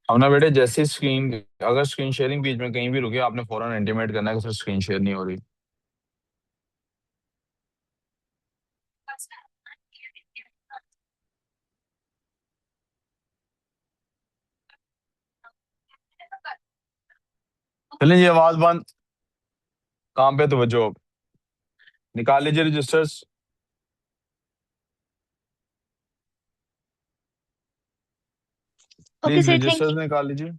हमने बेटे जैसे स्क्रीन, अगर स्क्रीन शेयरिंग बीच में कहीं भी रुके आपने फौरन इंटीमेट करना है कि सर स्क्रीन शेयर नहीं हो रही। चलिए ये आवाज बंद। काम पे तवज्जो। निकाल लीजिए registers. Okay please sir, thank registers you. निकाल लीजिए।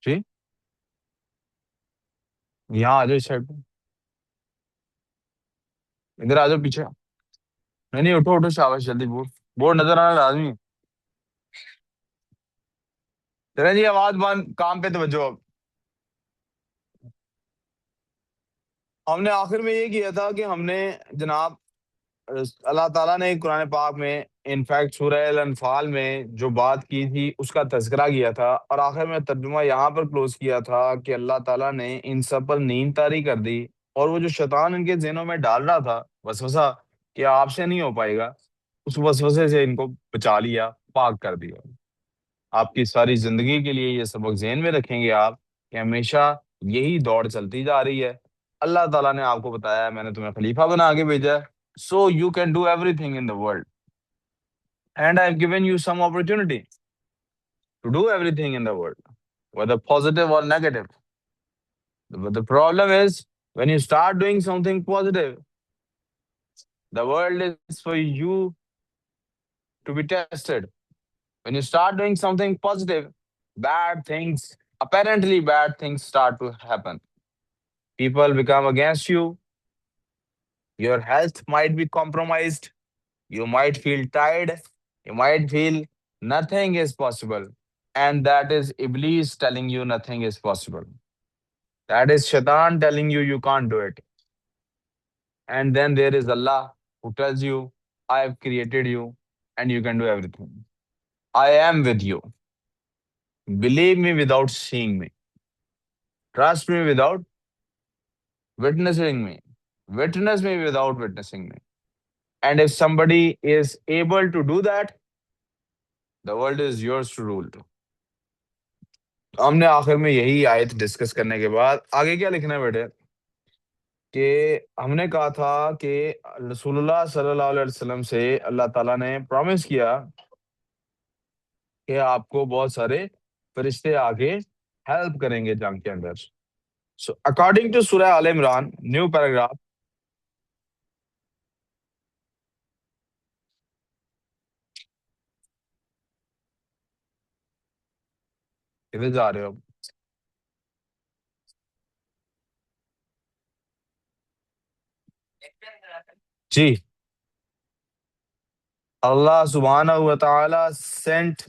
जी। यहाँ आ जाओ इस साइड पे। इधर आ जाओ पीछे। नहीं नहीं, उठो उठो, शाबाश, जल्दी बोर्ड। बोर्ड नजर आना लाजमी। चलिए जी आवाज बंद, काम पे तवज्जो अब। हमने आखिर में ये किया था कि हमने, जनाब, अल्लाह ताला ने कुरान पाक में, इनफैक्ट सूरह अल अनफाल में जो बात की थी उसका तज़किरा किया था, और आखिर में तर्जुमा यहाँ पर क्लोज किया था कि अल्लाह ताला ने इन सब पर नींद तारी कर दी। और वो जो शैतान इनके ज़हनों में डाल रहा था वसवसा कि आपसे नहीं हो पाएगा, उस वसवसे से इनको बचा लिया, पाक कर दिया। आपकी सारी जिंदगी के लिए ये सबक ज़हन में रखेंगे आप कि हमेशा यही दौड़ चलती जा रही है। अल्लाह ताला ने आपको बताया है मैंने तुम्हें खलीफा बना के भेजा है, so you can do everything in the world, and I've given you some opportunity to do everything in the world, whether positive or negative. But the problem is, when you start doing something positive, the world is for you to be tested. When you start doing something positive, bad things, apparently bad things, start to happen. People become against you. Your health might be compromised. You might feel tired. You might feel nothing is possible. And that is Iblis telling you nothing is possible. That is Shaitan telling you you can't do it. And then there is Allah who tells you, I have created you and you can do everything. I am with you. Believe me without seeing me. Trust me without witnessing me. Witness me without witnessing me. And if somebody is able to do that, the world is yours to rule. हमने आखिर में यही आयत discuss करने के बाद आगे क्या लिखना है बेटे, कि हमने कहा था कि रसूलुल्लाह सल्लल्लाहु अलैहि वसल्लम से अल्लाह ताला ने प्रॉमिस किया कि आपको बहुत सारे फरिश्ते आके हेल्प करेंगे जंग के अंदर। सो अकॉर्डिंग टू सूरह आल इमरान, न्यू पैराग्राफ। किधर जा रहे हो? जी। अल्लाह सुब्हानहू व तआला Saint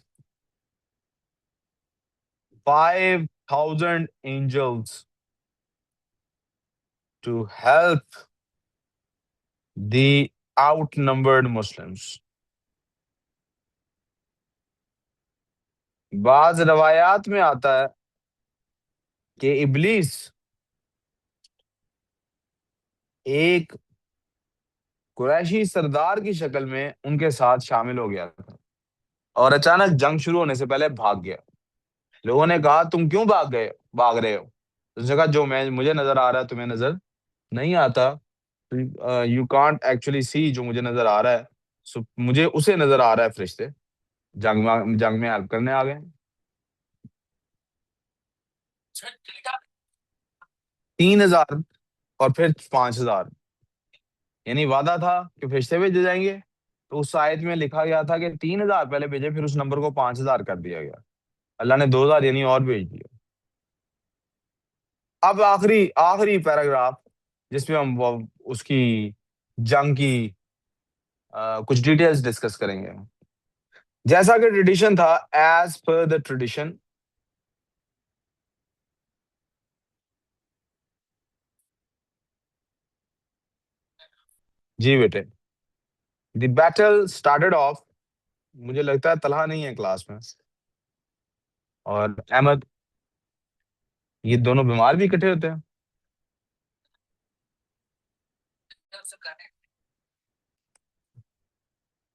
5,000 angels to help the outnumbered Muslims. बाज रवायात में आता है कि इब्लीस एक कुरैशी सरदार की शक्ल में उनके साथ शामिल हो गया था, और अचानक जंग शुरू होने से पहले भाग गया। लोगों ने कहा तुम क्यों भाग रहे हो? तो उसने कहा जो मैं मुझे नजर आ रहा है तुम्हें नजर नहीं आता। यू कांट एक्चुअली सी जो मुझे नजर आ रहा है। सो मुझे उसे नजर आ रहा है, फरिश्ते जंग में हेल्प करने आ गए। 3,000 और फिर 5,000, यानी वादा था कि फरिश्ते भेजे जाएंगे। तो उस आयत में लिखा गया था कि 3,000 पहले भेजे, फिर उस नंबर को 5,000 कर दिया गया। अल्लाह ने 2,000 यानी और भेज दिया। अब आखिरी आखिरी पैराग्राफ जिसमें हम उसकी जंग की कुछ डिटेल्स डिस्कस करेंगे। जैसा कि ट्रेडिशन था, एज पर द ट्रेडिशन। जी बेटे। The battle started off. मुझे लगता है तलहा नहीं है क्लास में, और अहमद, ये दोनों बीमार भी इकट्ठे होते हैं।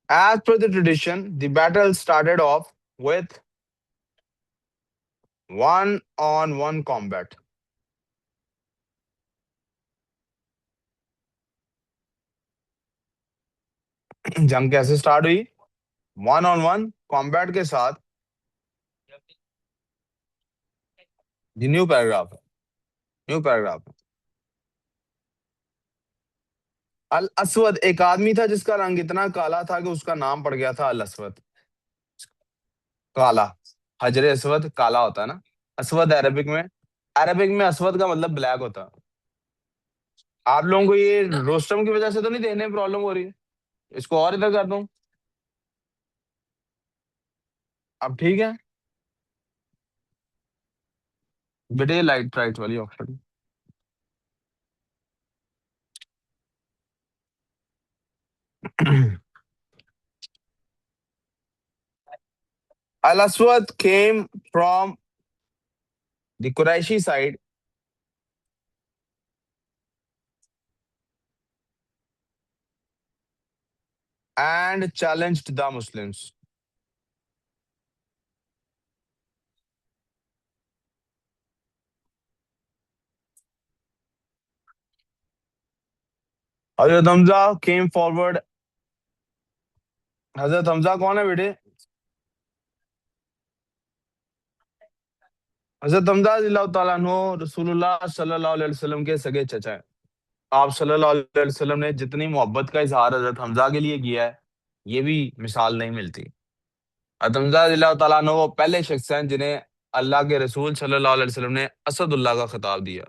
As per the tradition, the battle started off with one-on-one combat. जंग कैसे स्टार्ट हुई? वन ऑन वन कॉम्बैट के साथ। न्यू पैराग्राफ है, न्यू पैराग्राफ है। अल असवद एक आदमी था जिसका रंग इतना काला था कि उसका नाम पड़ गया था अल असवद। काला। हजर असवद काला होता है ना। असवद अरबिक में असवद का मतलब ब्लैक होता है। आप लोगों को ये रोस्टम की वजह से तो नहीं देखने में प्रॉब्लम हो रही है? इसको और इधर कर दूं? अब ठीक है। बेटे लाइट राइट वाली option. Al Aswad came from the Quraishi side and challenged the Muslims. Hazrat Hamza came forward. हजरत हमजा कौन है बेटे? हजरत हमजा रज़ियल्लाहु ताला अन्हो रसूलुल्लाह सल्लल्लाहु अलैहि वसल्लम के सगे चचा हैं। आप सल्लल्लाहु अलैहि वसल्लम ने जितनी मोहब्बत का इजहार हजरत हमजा के लिए किया है, ये भी मिसाल नहीं मिलती। हजरत हमजा रज़ियल्लाहु ताला अन्हो वो पहले शख्स हैं जिन्हें अल्लाह के रसूल सल्लल्लाहु अलैहि वसल्लम ने असदुल्लाह का खिताब दिया।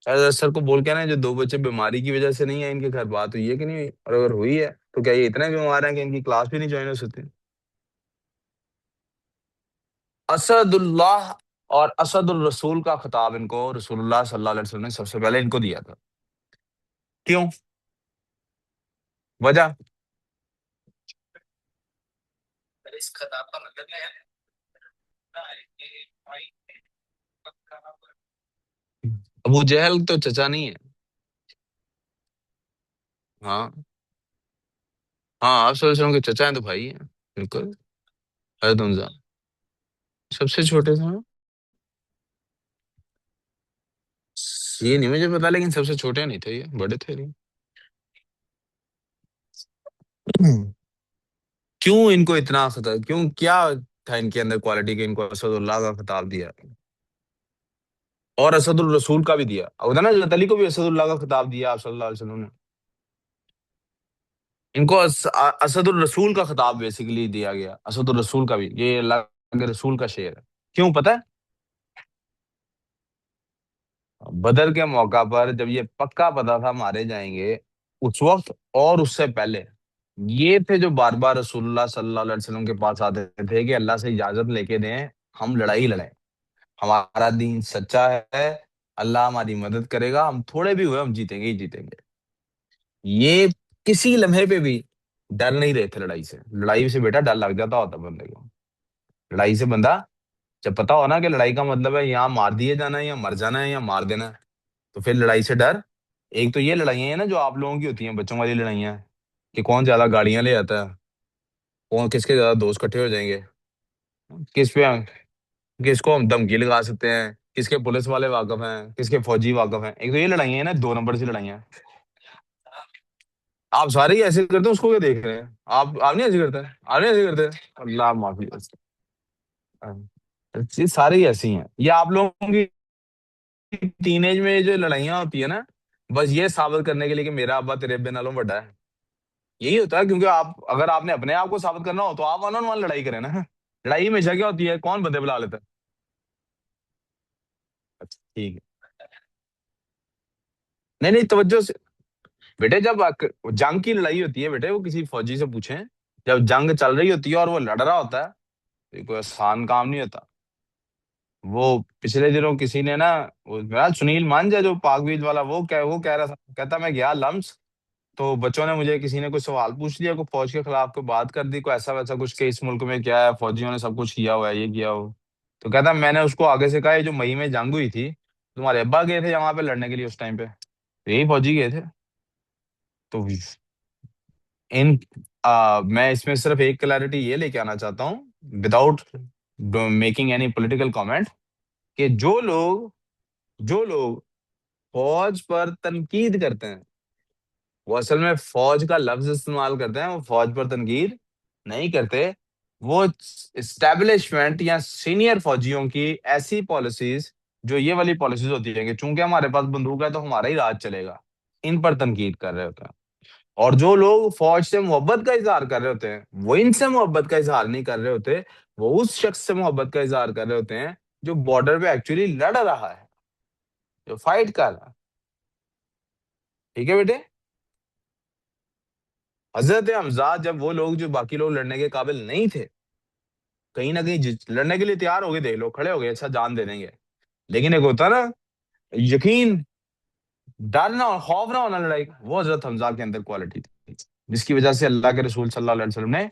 शायद सर को बोल के ना, जो दो बच्चे बीमारी की वजह से नहीं है इनके घर, बात हुई है कि नहीं हुई? और अगर हुई है तो क्या ये इतने बीमार हैं कि इनकी क्लास भी नहीं ज्वाइन हो सकती? असदुल्लाह और असदुल रसूल का खिताब इनको रसूलुल्लाह सल्लल्लाहु अलैहि वसल्लम ने सबसे पहले इनको दिया था। क्यों? वजह? इस खिताब का मतलब है अबू जहल तो चचा नहीं है। हाँ। हाँ, आप सल्लल्लाहु अलैहि वसल्लम के चचा हैं तो भाई हैं। बिल्कुल। हजरत हमजा सबसे छोटे थे ना? ये नहीं मुझे पता, लेकिन सबसे छोटे नहीं थे, ये बड़े थे नहीं। क्यों इनको इतना खतर, क्यों, क्या था इनके अंदर क्वालिटी के इनको असदुल्लाह का खिताब दिया? और असदुल रसूल का भी दिया, और ना हजरत अली को भी असदुल्लाह का खिताब दिया आप सल्लल्लाहु अलैहि वसल्लम ने। इनको असदुल रसूल का खिताब बेसिकली दिया गया, असदुल रसूल का भी, ये अल्लाह के रसूल का शेर है। क्यों पता है? बदर के मौका पर जब ये पक्का पता था मारे जाएंगे, उस वक्त और उससे पहले ये थे जो बार बार रसूलुल्लाह सल्लल्लाहु अलैहि वसल्लम के पास आते थे कि अल्लाह से इजाजत लेके दें, हम लड़ाई लड़ें, हमारा दीन सच्चा है, अल्लाह हमारी मदद करेगा, हम थोड़े भी हुए हम जीतेंगे ही जीतेंगे। ये किसी लम्हे पे भी डर नहीं रहे थे लड़ाई से। लड़ाई से बेटा डर लग जाता होता बंदे को। लड़ाई से बंदा, जब पता हो ना कि लड़ाई का मतलब है यहाँ मार दिए जाना है या मर जाना है या मार देना है, तो फिर लड़ाई से डर। एक तो ये लड़ाइयाँ हैं ना जो आप लोगों की होती हैं, बच्चों वाली लड़ाइयाँ, कि कौन ज्यादा गाड़ियां ले आता है, कौन किसके ज्यादा दोस्त इकट्ठे हो जाएंगे, किस पे किसको हम धमकी लगा सकते हैं, किसके पुलिस वाले वाकफ हैं, किसके फौजी वाकफ हैं। एक तो ये लड़ाइयाँ हैं ना, दो नंबर की लड़ाइयाँ। आप सारे ही ऐसे करते हैं, उसको क्या देख रहे हैं? आप नहीं ऐसे करते हैं, आप नहीं ऐसे करते? अल्लाह माफी। हाँ। ये सारे ही ऐसी हैं, ये आप लोगों की टीनेज में जो लड़ाइयाँ होती है ना, बस ये साबित करने के लिए कि मेरा अब्बा तेरे अब्बे नालों बड़ा है। यही होता है, क्योंकि आप अगर आपने अपने आप को साबित करना हो तो आप वन ऑन वन लड़ाई करें ना। लड़ाई हमेशा क्या होती है, कौन बंदे बुला लेता है? अच्छा ठीक है। नहीं नहीं, तवज्जो से। बेटे जब जंग की लड़ाई होती है बेटे, वो किसी फौजी से पूछें, जब जंग चल रही होती है और वो लड़ रहा होता है, तो ये कोई आसान काम नहीं होता। वो पिछले दिनों किसी ने ना, वो मेरा सुनील मांझा जो पाकवीज वाला, वो कह रहा था, कहता मैं गया लम्स, तो बच्चों ने मुझे, किसी ने कुछ सवाल पूछ लिया, को फौज के खिलाफ कोई बात कर दी, कोई ऐसा वैसा कुछ, कि इस मुल्क में क्या है, फौजियों ने सब कुछ किया हुआ है, ये किया हो। तो कहता मैंने उसको आगे से कहा, ये जो मई में जंग हुई थी, तुम्हारे अब्बा गए थे वहां पे लड़ने के लिए उस टाइम पे? तो यही फौजी गए थे। तो इन मैं इसमें सिर्फ एक क्लैरिटी ये लेके आना चाहता हूँ, without making any political comment, कि जो लोग फौज पर तनकीद करते हैं, वो असल में फौज का लफ्ज इस्तेमाल करते हैं, वो फौज पर तनकीद नहीं करते। वो इस्टेब्लिशमेंट या सीनियर फौजियों की ऐसी पॉलिसीज, जो ये वाली पॉलिसीज होती है कि चूंकि हमारे पास बंदूक है तो हमारा ही राज चलेगा, इन पर तनकीद कर रहे होते हैं। और जो लोग फौज से मोहब्बत का इजहार कर रहे होते हैं, वो इनसे मोहब्बत का इजहार नहीं कर रहे होते, वो उस शख्स से मोहब्बत का इजहार कर रहे होते हैं जो बॉर्डर पे एक्चुअली लड़ रहा है, जो फाइट कर रहा है। ठीक है बेटे। हजरत हमजा, जब वो लोग जो बाकी लोग लड़ने के काबिल नहीं थे, कहीं ना कहीं लड़ने के लिए तैयार हो गए, देख लो खड़े हो गए, अच्छा जान दे देंगे, लेकिन एक होता ना यकीन, डर ना और खौफ ना होना लड़ाई का, वो हजरत हमजा के अंदर क्वालिटी थी, जिसकी वजह से अल्लाह के रसूल सल्लल्लाहु अलैहि वसल्लम ने,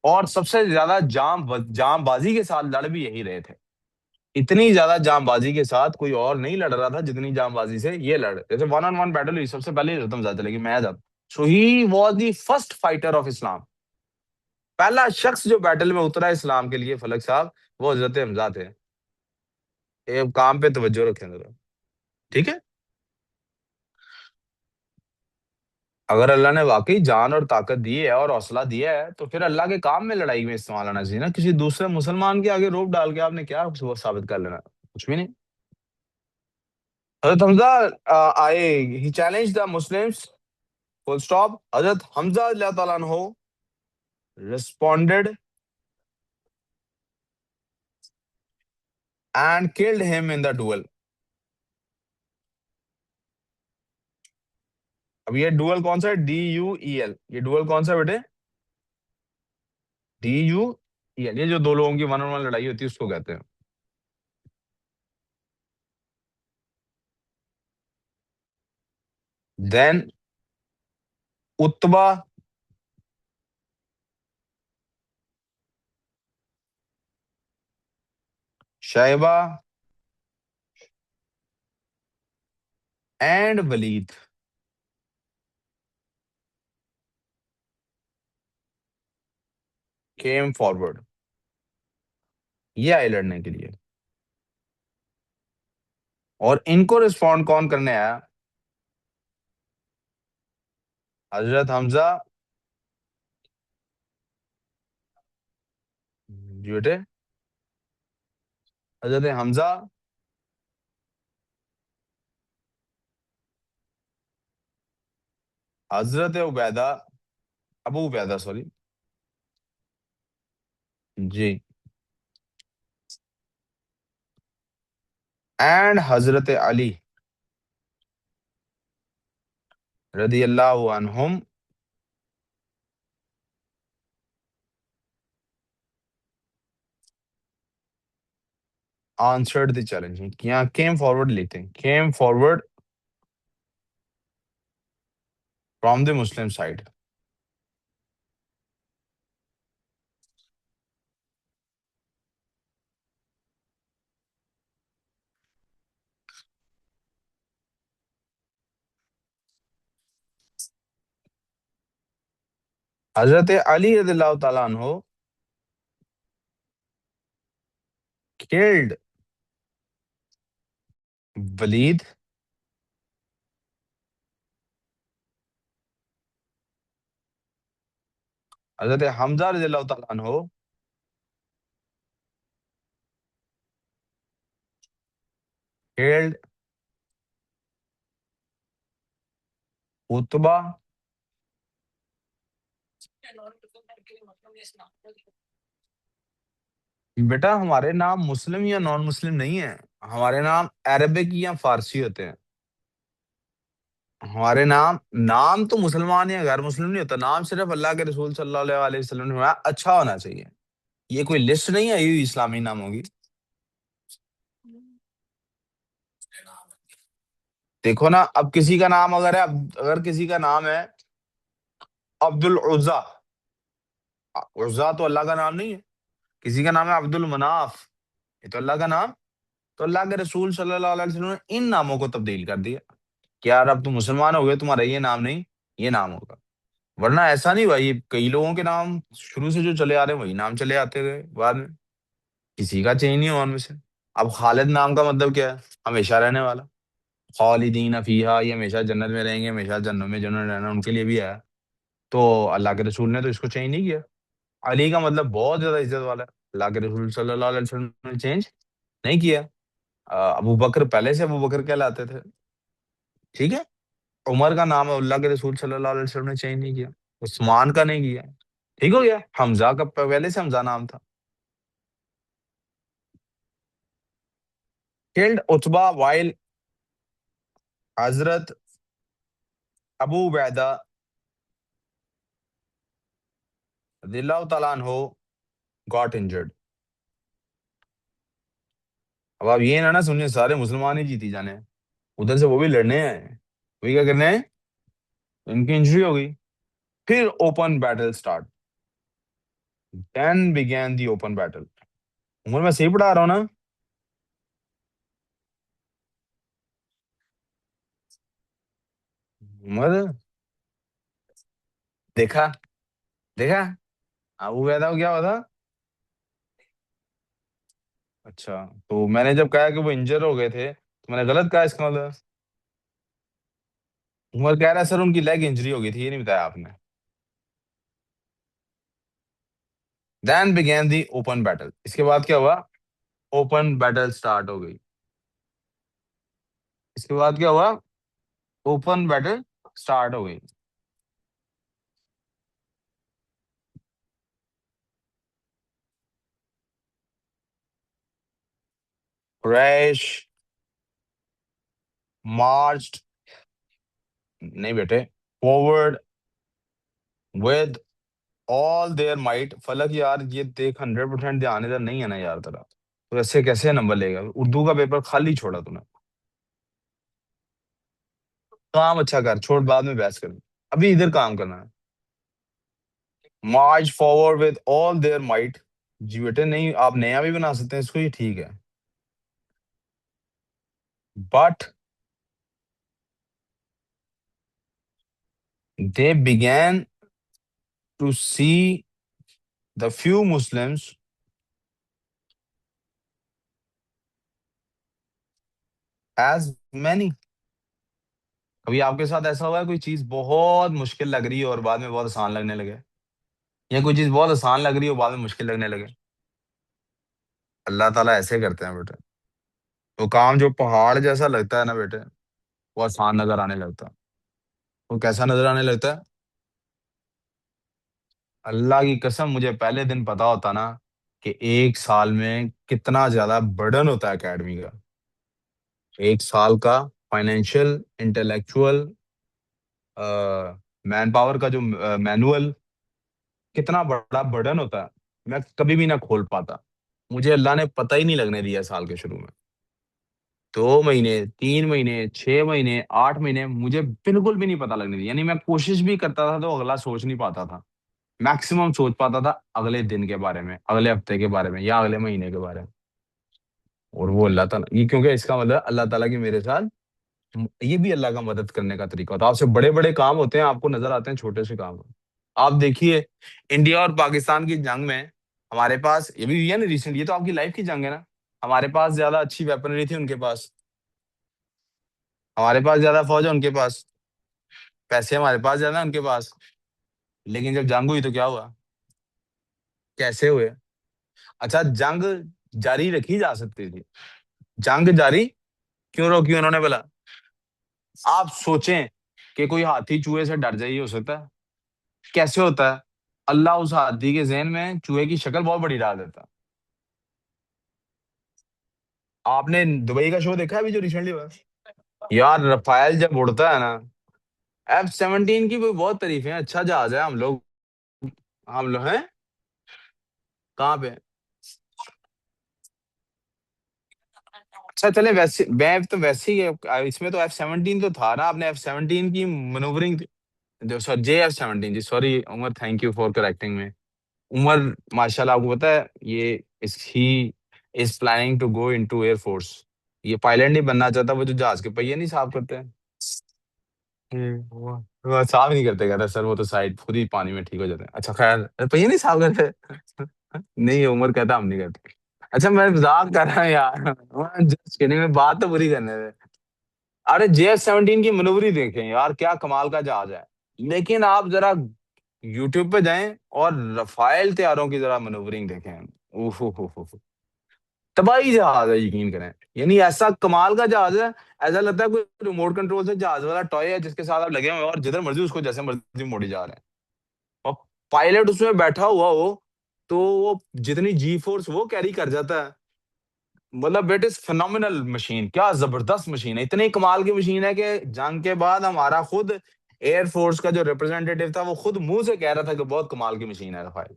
और सबसे ज्यादा जामबाजी के साथ लड़ भी यही रहे थे। इतनी ज्यादा जामबाजी के साथ कोई और नहीं लड़ रहा था जितनी जामबाजी से ये लड़, जैसे वन ऑन वन बैटल हुई, सबसे पहले हजरत हमजा चले कि मैं जाता। So he was the first fighter of Islam. पहला शख्स जो बैटल में उतरा इस्लाम के लिए, फलक साहब, वो हजरत हमजा थे। ये काम पे तवज्जो रखें जरा। ठीक है। अगर अल्लाह ने वाकई जान और ताकत दी है और हौसला दिया है, तो फिर अल्लाह के काम में लड़ाई में इस्तेमाल आना चाहिए ना, किसी दूसरे मुसलमान के आगे रोप डाल के आपने क्या वो साबित कर लेना, कुछ भी नहीं। हजरत हमजा आए, he challenge the Muslims, full stop. हजरत हमजा अल्लाह ताला अन्हो responded and killed him in the duel. अब ये डुअल कौन सा है? DUEL, ये डुअल कौन सा है बेटे? DUEL, ये जो दो लोगों की वन ऑन वन लड़ाई होती है उसको कहते हैं। Then Utba, Shaiba and Walid came forward, ये आए लड़ने के लिए। और इनको रिस्पॉन्ड कौन करने आया? हजरत हमजा। जी बेटे। हजरत हमजा, हजरत उबैदा, अबू उबैदा सॉरी, जी, एंड हजरत अली रदी अल्लाह अन्हुम आंसर्ड द चैलेंज। यहाँ केम फॉरवर्ड लेते हैं, came forward from the Muslim side. हजरत अली रदिल्लाहु ताला अन्हो किल्ड वलीद हजरत हमजा रदिल्लाहु ताला अन्हो किल्ड उतबा बेटा, हमारे नाम मुस्लिम या नॉन मुस्लिम नहीं है, हमारे नाम अरबिक या फारसी होते हैं। हमारे नाम, नाम तो मुसलमान या गैर मुस्लिम नहीं होता, नाम सिर्फ अल्लाह के रसूल सल्लल्लाहु अलैहि वसल्लम ने बनाया, अच्छा होना चाहिए। ये कोई लिस्ट नहीं आई हुई इस्लामी नामों की। देखो ना, अब किसी का नाम अगर है, अगर किसी का नाम है अब्दुल उज्जा, उज्जा तो अल्लाह का नाम नहीं है। किसी का नाम है अब्दुल मनाफ, ये तो अल्लाह का नाम। तो अल्लाह के रसूल सल्लल्लाहु अलैहि वसल्लम ने इन नामों को तब्दील कर दिया कि यार अब तुम मुसलमान हो गए, तुम्हारा ये नाम नहीं, ये नाम होगा। वरना ऐसा नहीं भाई, कई लोगों के नाम शुरू से जो चले आ रहे हैं वही नाम चले आते गए बाद में, किसी का चेंज नहीं हुआ उनमें से। अब खालिद नाम का मतलब क्या है? हमेशा रहने वाला। खालिदीन फीहा, ये हमेशा जन्नत में रहेंगे, हमेशा जन्नत में जन्नत रहना उनके लिए भी है। तो अल्लाह के रसूल ने तो इसको चेंज नहीं किया। अली का मतलब बहुत ज्यादा इज्जत वाला है, अल्लाह के रसूल सल्लल्लाहु अलैहि वसल्लम ने चेंज नहीं किया। अबू बकर पहले से अबू बकर कहलाते थे, ठीक है। उमर का नाम है, अल्लाह के रसूल सल्लल्लाहु अलैहि वसल्लम ने चेंज नहीं किया। उस्मान का नहीं किया, ठीक हो गया। हमजा का पहले से हमजा नाम था। किल्ड उतबा वाइल हजरत अबू उबैदा रदियल्लाहु तआला अन्हु गॉट इंजर्ड। अब आप ये ना सुनिए सारे मुसलमान ही जीती जाने, उधर से वो भी लड़ने हैं, वही क्या करने हैं, इनकी इंजरी हो गई। फिर open battle start, then began the open battle. Umar मैं सही पढ़ा रहा हूँ ना? उमर, देखा, देखा। अब वो कहता, वो क्या हुआ था? अच्छा, तो मैंने जब कहा कि वो इंजर हो गए थे तो मैंने गलत कहा इसका मतलब? उमर कह रहा है सर उनकी लेग इंजरी हो गई थी, ये नहीं बताया आपने। Then began the open battle, इसके बाद क्या हुआ? ओपन बैटल स्टार्ट हो गई। इसके बाद क्या हुआ? ओपन बैटल स्टार्ट हो गई। क्रैश मार्च्ड, नहीं बेटे, forward with all their might. Falak यार ये देख 100% ध्यान इधर नहीं है ना यार तेरा, तो ऐसे कैसे नंबर लेगा? उर्दू का पेपर खाली छोड़ा तूने। काम अच्छा कर, छोड़ बाद में बहस कर, अभी इधर काम करना है। March forward with all their might. जी बेटे नहीं, आप नया भी बना सकते हैं इसको, ये ठीक है। But they began to see the few Muslims as many. कभी आपके साथ ऐसा हुआ है कोई चीज बहुत मुश्किल लग रही है और बाद में बहुत आसान लगने लगे, या कोई चीज बहुत आसान लग रही है और बाद में मुश्किल लगने लगे? अल्लाह ताला ऐसे करते हैं बेटे। तो काम जो पहाड़ जैसा लगता है ना बेटे, वो आसान नजर आने लगता है। वो कैसा नजर आने लगता है? अल्लाह की कसम, मुझे पहले दिन पता होता ना कि एक साल में कितना ज्यादा बर्डन होता है एकेडमी का, एक साल का फाइनेंशियल इंटेलेक्चुअल मैन पावर का जो मैनुअल, कितना बड़ा बर्डन होता है, मैं कभी भी ना खोल पाता। मुझे अल्लाह ने पता ही नहीं लगने दिया साल के शुरू में। 2 महीने, 3 महीने, 6 महीने, 8 महीने, मुझे बिल्कुल भी नहीं पता लगने दिया। यानी मैं कोशिश भी करता था तो अगला सोच नहीं पाता था। मैक्सिमम सोच पाता था अगले दिन के बारे में, अगले हफ्ते के बारे में, या अगले महीने के बारे में। और वो अल्लाह ताला, ये क्योंकि इसका मतलब अल्लाह ताला की मेरे साथ, ये भी अल्लाह का मदद करने का तरीका होता है। आपसे बड़े बड़े काम होते हैं, आपको नजर आते हैं छोटे से काम। आप देखिए, इंडिया और पाकिस्तान की जंग में हमारे पास, ये भी हुई है ना रिसेंट, ये तो आपकी लाइफ की जंग है ना। हमारे पास ज्यादा अच्छी वेपनरी थी उनके पास, हमारे पास ज्यादा फौज है उनके पास, पैसे हमारे पास ज्यादा है उनके पास। लेकिन जब जंग हुई तो क्या हुआ? कैसे हुए? अच्छा, जंग जारी रखी जा सकती थी, जंग जारी क्यों रोकी उन्होंने भला? आप सोचें कि कोई हाथी चूहे से डर जाइए, हो सकता है? कैसे होता है? अल्लाह उस हाथी के जहन में चूहे की शक्ल बहुत बड़ी डाल देता है। आपने दुबई का शो देखा है अभी जो रिसेंटली हुआ? यार रफाल जब उड़ता है ना, F-17 की भी बहुत तारीफें हैं, अच्छा जहाज है। हम लोग हैं कहाँ पे? अच्छा चले, वैसे मैं तो वैसे ही इसमें तो F-17 तो था ना, आपने F-17 की मनोवरिंग, जो सर J-F-17 जी, sorry Umar, thank you for correcting में। उमर माशाल्लाह, आपको पता है ये इस he is planning to go into air force. ये पायलट नहीं बनना चाहता, वो जो जहाज के पहिए नहीं साफ करते हैं, वो साफ नहीं करते, कहता सर वो तो साइड खुद ही पानी में ठीक हो जाते हैं। अच्छा खैर, पहिए नहीं साफ करते। नहीं, उमर कहता हम नहीं करते। अच्छा मैं मजाक कर रहा हूँ यार, जस्ट किडिंग में, बात तो पूरी करने दे। अरे JF-17 की मनूवरी देखें यार, क्या कमाल का जहाज है। लेकिन आप जरा यूट्यूब पे जाएं और रफाइल तैयारों की जरा मनूवरिंग देखें। ओहो, तबाही जहाज है, यकीन करें। यानी ऐसा कमाल का जहाज है, ऐसा लगता है कोई रिमोट कंट्रोल से जहाज वाला टॉय है जिसके साथ आप लगे हुए हैं और जिधर मर्जी उसको जैसे मर्जी मोड़ी जा रहे हैं। और पायलट उसमें बैठा हुआ हो तो वो जितनी जी फोर्स वो कैरी कर जाता है। मतलब इट इज फिनोमिनल मशीन, क्या जबरदस्त मशीन है, इतनी कमाल की मशीन है कि जंग के बाद हमारा खुद एयरफोर्स का जो रिप्रेजेंटेटिव था वो खुद मुंह से कह रहा था कि बहुत कमाल की मशीन है रफाल।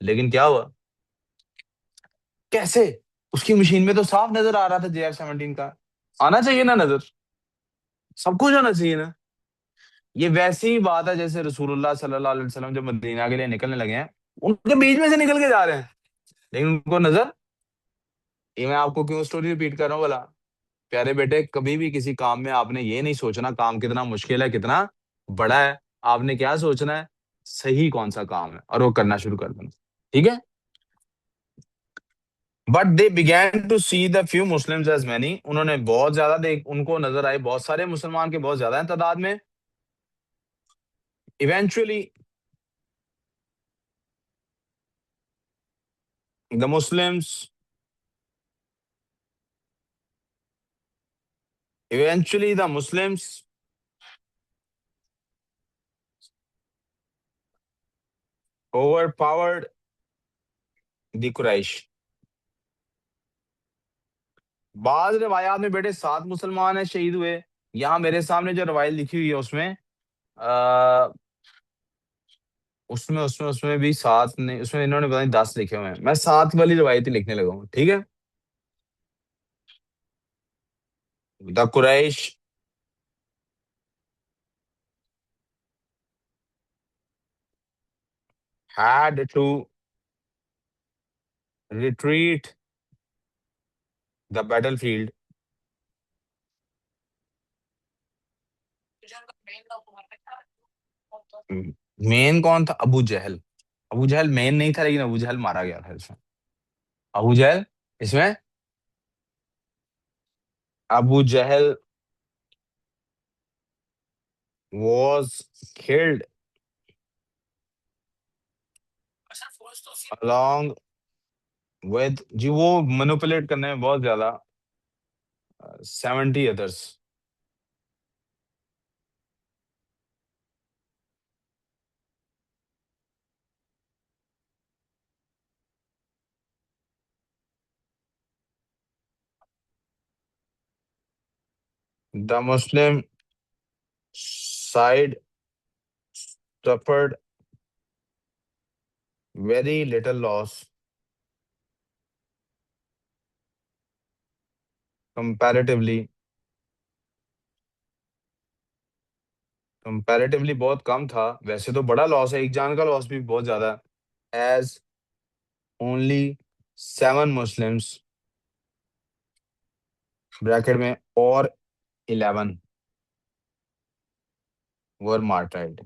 लेकिन क्या हुआ, कैसे? उसकी मशीन में तो साफ नजर आ रहा था JF-17 का। आना चाहिए ना नजर, सब कुछ आना चाहिए ना। ये वैसी ही बात है जैसे रसूलुल्लाह सल्लल्लाहु अलैहि वसल्लम जब मदीना के लिए निकलने लगे हैं, उनके बीच में से निकल के जा रहे हैं, लेकिन उनको नजर। ये मैं आपको क्यों स्टोरी रिपीट कर रहा हूँ बोला, प्यारे बेटे, कभी भी किसी काम में आपने ये नहीं सोचना काम कितना मुश्किल है, कितना बड़ा है। आपने क्या सोचना है, सही कौन सा काम है, और वो करना शुरू कर देना। ठीक है। But they began to see the few Muslims as many, उन्होंने बहुत ज्यादा देख, उनको नजर आए बहुत सारे मुसलमान के बहुत ज्यादा हैं तादाद में। Eventually the Muslims eventually the Muslims overpowered the Quraysh. बाद रिवायात में बेटे 7 मुसलमान है शहीद हुए। यहाँ मेरे सामने जो रवायत लिखी हुई है उसमें आ, उसमें भी 7 नहीं, उसमें इन्होंने पता नहीं 10 लिखे हुए हैं। मैं 7 वाली रवायत ही लिखने लगा हूँ, ठीक है। The Quraysh had to retreat the battlefield। Main कौन था? अबू जहल। अबू जहल मेन नहीं था, लेकिन अबू जहल मारा गया था इसमें। अबू जहल इसमें, अबू जहल was killed along with, जी वो मैनिपुलेट करने में बहुत ज्यादा, 70 others. The Muslim side suffered very little loss comparatively, बहुत कम था। वैसे तो बड़ा लॉस है, एक जान का लॉस भी बहुत ज्यादा है। एज ओनली 7 मुस्लिम्स, ब्रैकेट में, और 11 वर मार्टाइड।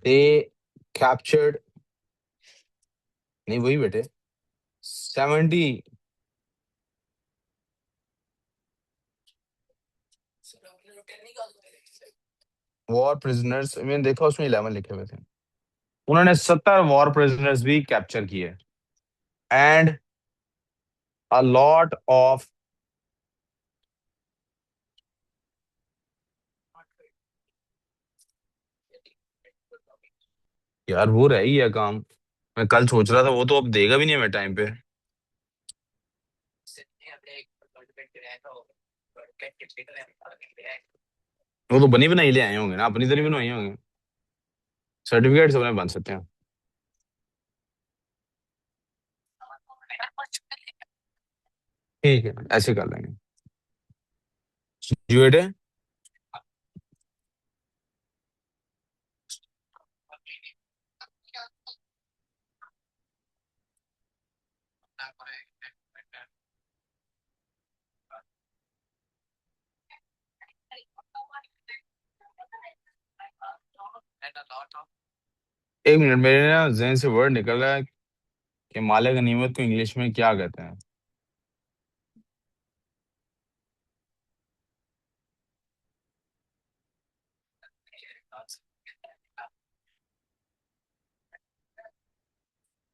दे कैप्चर्ड, नहीं वही बेटे, 70 वॉर प्रिजनर्स। मैंने देखा उसमें 11 लिखे हुए थे। उन्होंने 70 वॉर प्रिजनर्स भी कैप्चर किए, एंड अ लॉट ऑफ, यार वो रह ही है काम। मैं कल सोच रहा था वो तो अब देगा भी नहीं हमें टाइम पे। वो तो बनी बनाई ले आए होंगे ना, अपनी तरह बनवाई होंगे। सर्टिफिकेट सबने बन सकते हैं। ठीक है, ऐसे कर लेंगे। जी बेटे। एक मिनट, मेरे ना जहन से वर्ड निकल रहा है कि माले गनीमत को इंग्लिश में क्या कहते हैं।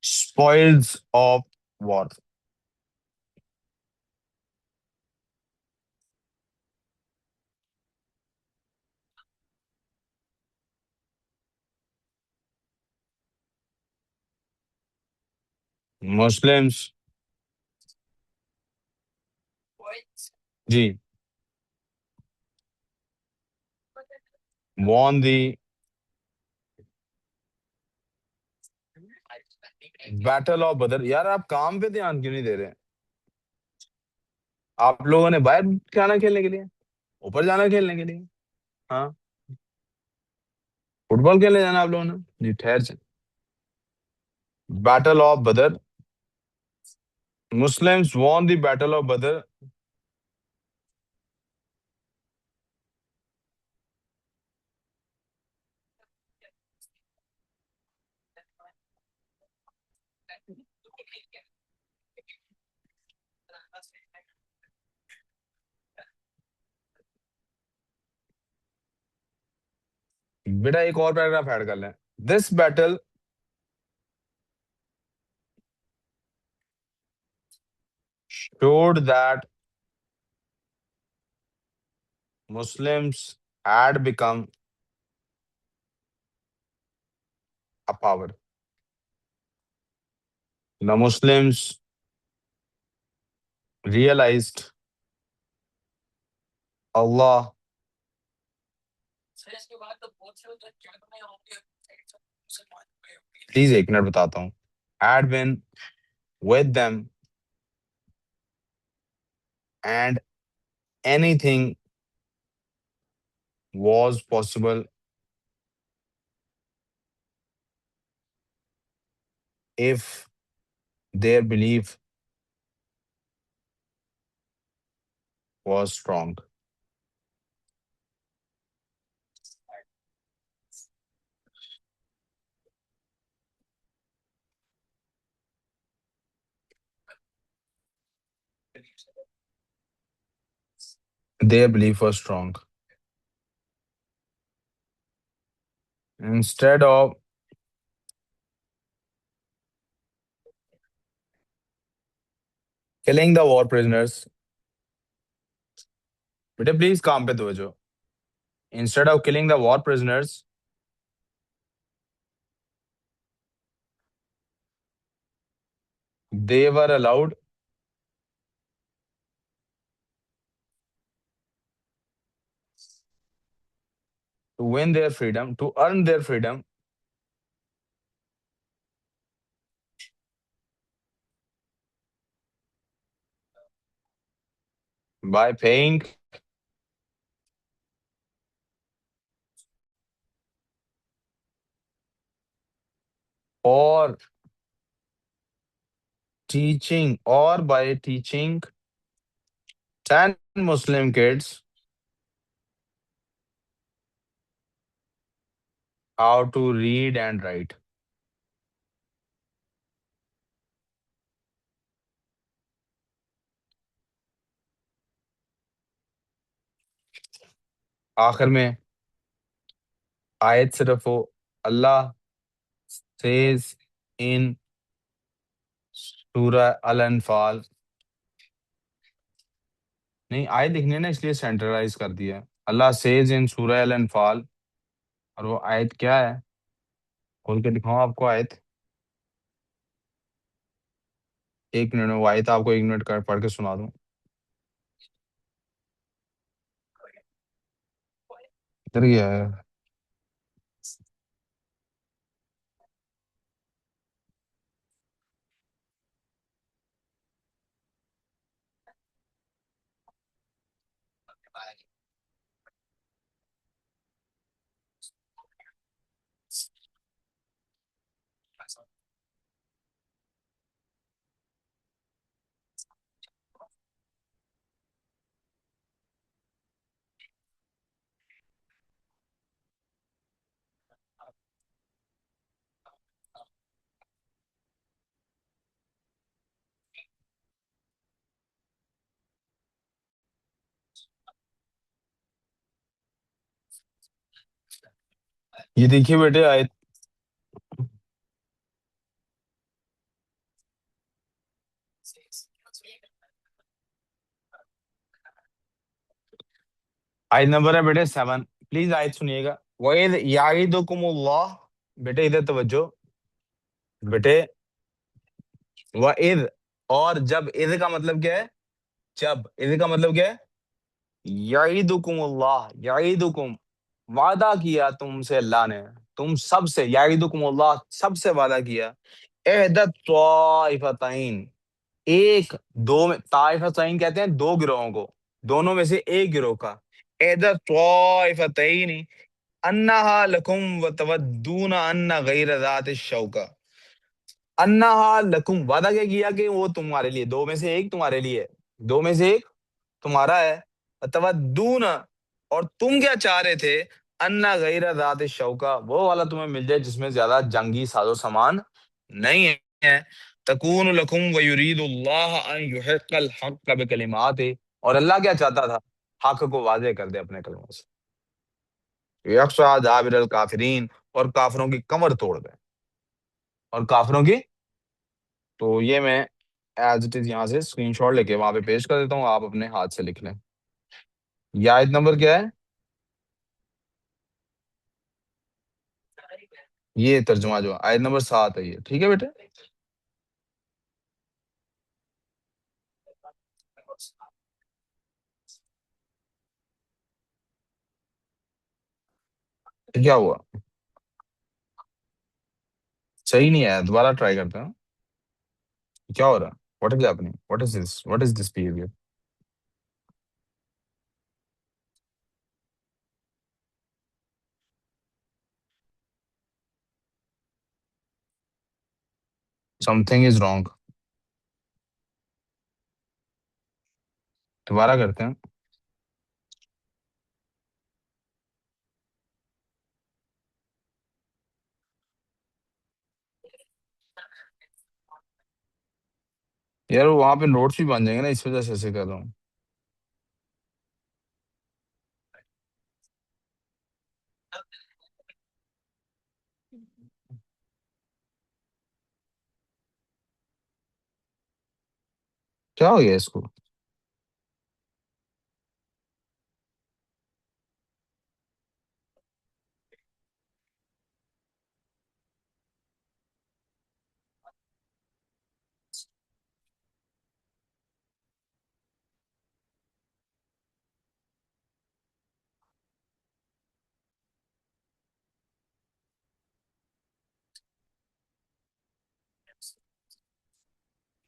Spoils of war. मुस्लिम्स। जी। Won the battle of Badr. यार आप काम पे ध्यान क्यों नहीं दे रहे? आप लोगों ने बाहर जाना खेलने के लिए, ऊपर जाना खेलने के लिए। हाँ, फुटबॉल खेलने जाना आप लोगों ने। जी ठहर से। बैटल ऑफ बदर। Muslims won the battle of बदर। बेटा एक और पैराग्राफ ऐड कर लें। This battle showed that Muslims had become a power. The Muslims realized Allah, please एक मिनट बताता हूँ, had been with them and anything was possible if their belief was strong. Their belief was strong. Instead of killing the war prisoners, बेटे please काम पे तवज्जो। Instead of killing the war prisoners, they were allowed to win their freedom, to earn their freedom by paying or teaching, or by teaching 10 Muslim kids how to read and write. आखिर में आयत सिर्फ वो अल्लाह says in सूरह अल अनफाल, नहीं आयत लिखने ना इसलिए सेंट्रलाइज कर दिया। अल्लाह सेज इन सूरह अल अनफाल, और वो आयत क्या है? खोल के दिखाऊं आपको आयत? एक मिनट में वो आयत आपको एक मिनट कर पढ़ के सुना दूं। इधर ही है। ये देखिए बेटे आयत। आयत नंबर है बेटे 7। प्लीज आयत सुनिएगा। वईद याइदुकुमुल्लाह। बेटे इधर तवज्जो। बेटे वईद, और जब, इद का मतलब क्या है? जब, इद का मतलब क्या है? याइदुकुमुल्लाह, याइदुकुम, वादा किया तुमसे अल्लाह ने, तुम सबसे, याइदुकुमुल्लाह सबसे वादा किया। एहदत त्वाइफतैन, एक, दो में, ताइफतैन कहते हैं दो गिरोहों को, दोनों में से एक गिरोह का। एहदत त्वाइफतैन अन्नहा लकुम व तवद्दूना अन्ना गैर ज़ात शौका। अन्नहा लकुम, वादा क्या किया कि वो तुम्हारे लिए, दो में से एक तुम्हारे लिए है, दो में से एक तुम्हारा है। तवद्दून, और तुम क्या चाह रहे थे? अन्ना गैर ज़ात शौका, वो वाला तुम्हें मिल जाए जिसमें ज्यादा जंगी साजो सामान नहीं है। तकून लकुम व युरीदुल्लाह अन युहिक्कल हक़्क़ बिकलिमातिही, और अल्लाह क्या चाहता था? हक को वाज़ेह कर दे अपने कलमों से। यक़्शा दाबिरल काफिरीन, और काफिरों की कमर तोड़ दे, और काफिरों की। तो ये मैं एज इट इज यहाँ से स्क्रीनशॉट लेके वहां पे पेश कर देता हूँ, आप अपने हाथ से लिख लें। ये आयत नंबर क्या है? ये तर्जुमा जो आयत नंबर 7 है, ये ठीक है बेटे। तो क्या हुआ? सही नहीं आया, दोबारा ट्राई करते हैं। क्या हो रहा है? What is happening? What is this behaviour? Something is wrong. दोबारा करते हैं। यार वहां पे नोट्स भी बन जाएंगे ना, इस वजह से ऐसे कर रहा हूँ। क्या हो गया इसको?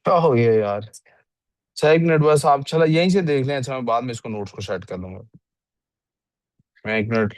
क्या हो गया यार? अच्छा एक मिनट बस, आप चला यहीं से देख लें, अच्छा मैं बाद में इसको नोट्स को सेट कर लूंगा। मैं एक मिनट।